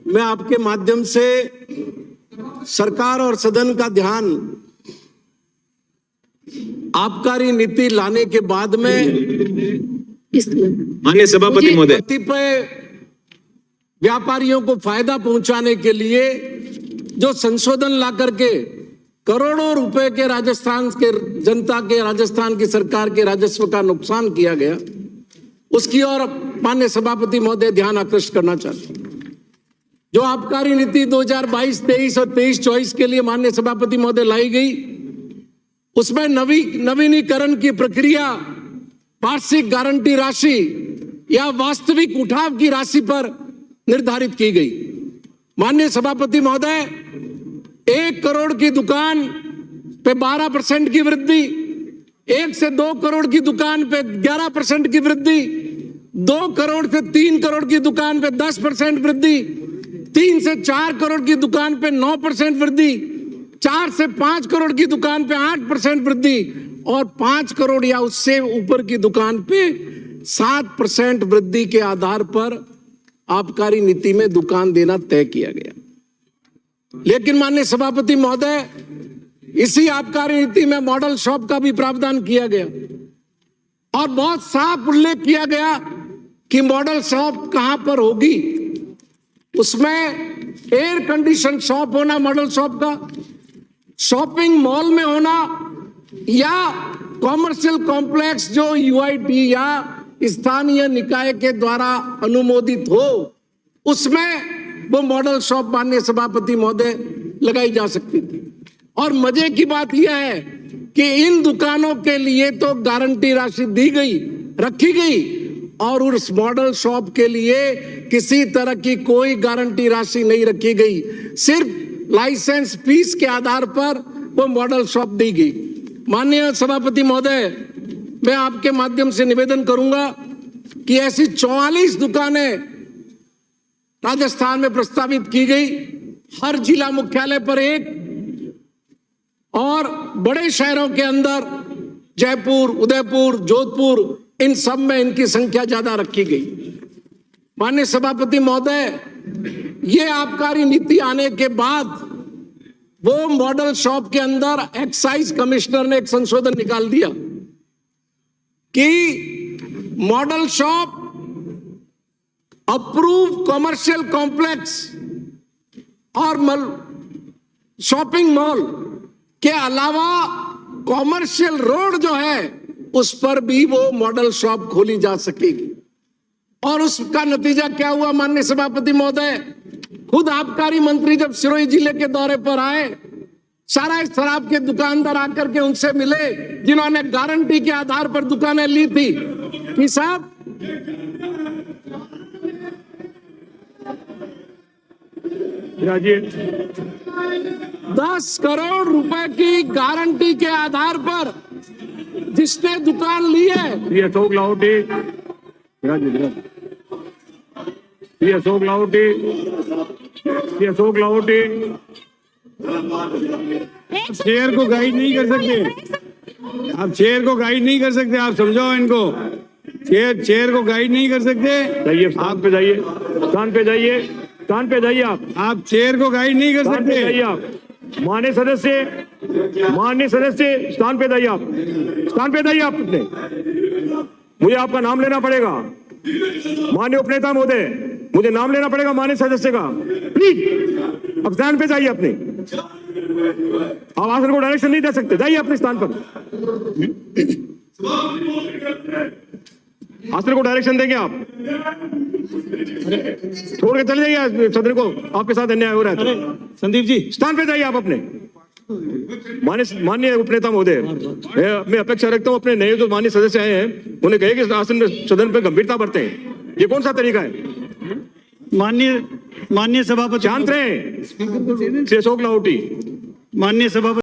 मैं आपके माध्यम से सरकार और सदन का ध्यान आबकारी नीति लाने के बाद में माननीय सभापति महोदय, कतिपय व्यापारियों को फायदा पहुंचाने के लिए जो संशोधन ला करके करोड़ों रुपए के राजस्थान के जनता के, राजस्थान की सरकार के राजस्व का नुकसान किया गया, उसकी ओर माननीय सभापति महोदय ध्यान आकृष्ट करना चाहते हैं। जो आबकारी नीति 2022-23 और 23-24 के लिए माननीय सभापति महोदय लाई गई, उसमें नवीनीकरण की प्रक्रिया वार्षिक गारंटी राशि या वास्तविक उठाव की राशि पर निर्धारित की गई। माननीय सभापति महोदय, 1 करोड़ की दुकान पे 12% की वृद्धि, 1 से 2 करोड़ की दुकान पे 11% की वृद्धि, 2 करोड़ से 3 करोड़ की दुकान पे 10% वृद्धि, 3 से 4 करोड़ की दुकान पे 9% वृद्धि, 4 से 5 करोड़ की दुकान पे 8% वृद्धि और 5 करोड़ या उससे ऊपर की दुकान पे 7% वृद्धि के आधार पर आबकारी नीति में दुकान देना तय किया गया। लेकिन माननीय सभापति महोदय, इसी आबकारी नीति में मॉडल शॉप का भी प्रावधान किया गया और बहुत साफ उल्लेख किया गया कि मॉडल शॉप कहां पर होगी। उसमें एयर कंडीशन शॉप होना मॉडल शॉप का, शॉपिंग मॉल में होना या कॉमर्शियल कॉम्प्लेक्स जो यूआईटी या स्थानीय निकाय के द्वारा अनुमोदित हो, उसमें वो मॉडल शॉप माननीय सभापति महोदय लगाई जा सकती थी। और मजे की बात यह है कि इन दुकानों के लिए तो गारंटी राशि दी गई, रखी गई, और उस मॉडल शॉप के लिए किसी तरह की कोई गारंटी राशि नहीं रखी गई। सिर्फ लाइसेंस फीस के आधार पर वो मॉडल शॉप दी गई। माननीय सभापति महोदय, मैं आपके माध्यम से निवेदन करूंगा कि ऐसी 44 दुकानें राजस्थान में प्रस्तावित की गई, हर जिला मुख्यालय पर एक, और बड़े शहरों के अंदर जयपुर, उदयपुर, जोधपुर, इन सब में इनकी संख्या ज्यादा रखी गई। माननीय सभापति महोदय, ये आबकारी नीति आने के बाद वो मॉडल शॉप के अंदर एक्साइज कमिश्नर ने एक संशोधन निकाल दिया कि model shop approve commercial complex और शॉपिंग मॉल के अलावा कॉमर्शियल रोड जो है उस पर भी वो मॉडल शॉप खोली जा सकेगी। और उसका नतीजा क्या हुआ माननीय सभापति महोदय, खुद आबकारी मंत्री जब सिरोही जिले के दौरे पर आए, सारा शराब के दुकानदार आकर के उनसे मिले जिन्होंने गारंटी के आधार पर दुकानें ली थी कि साहब राजीव 10 करोड़ रुपए की गारंटी के आधार पर जिसने दुकान ली है, अशोक लाहौटी, अशोक लाहौटी, अशोक लाहौटी, शेयर को गाइड नहीं कर सकते आप, शेयर को गाइड नहीं कर सकते आप, समझाओ इनको, शेयर को गाइड नहीं कर सकते। जाइए स्थान पे जाइए, स्थान पे जाइए, स्थान पे जाइए, आप शेयर को गाइड नहीं कर सकते। जाइए आप, माननीय सदस्य स्थान पे जाइए, आप स्थान पे जाइए। आप अपने, मुझे आपका नाम लेना पड़ेगा माननीय उपनेता महोदय, मुझे नाम लेना पड़ेगा माननीय सदस्य का, प्लीज अब स्थान पे जाइए अपने। आप आसन को डायरेक्शन नहीं दे सकते, जाइए अपने स्थान पर, आसन को डायरेक्शन देंगे आप, छोड़ के चले जाइए सदन को, आपके साथ अन्याय हो रहा है। संदीप जी स्थान पे जाइए आप अपने। माननीय उपनेता महोदय, मैं अपेक्षा रखता हूं अपने नए जो माननीय सदस्य आए हैं उन्हें कहे कि आसन में सदन पे गंभीरता बरतें। ये कौन सा तरीका है? माननीय सभापति शांत रहे। अशोक लाहौटी, माननीय सभापति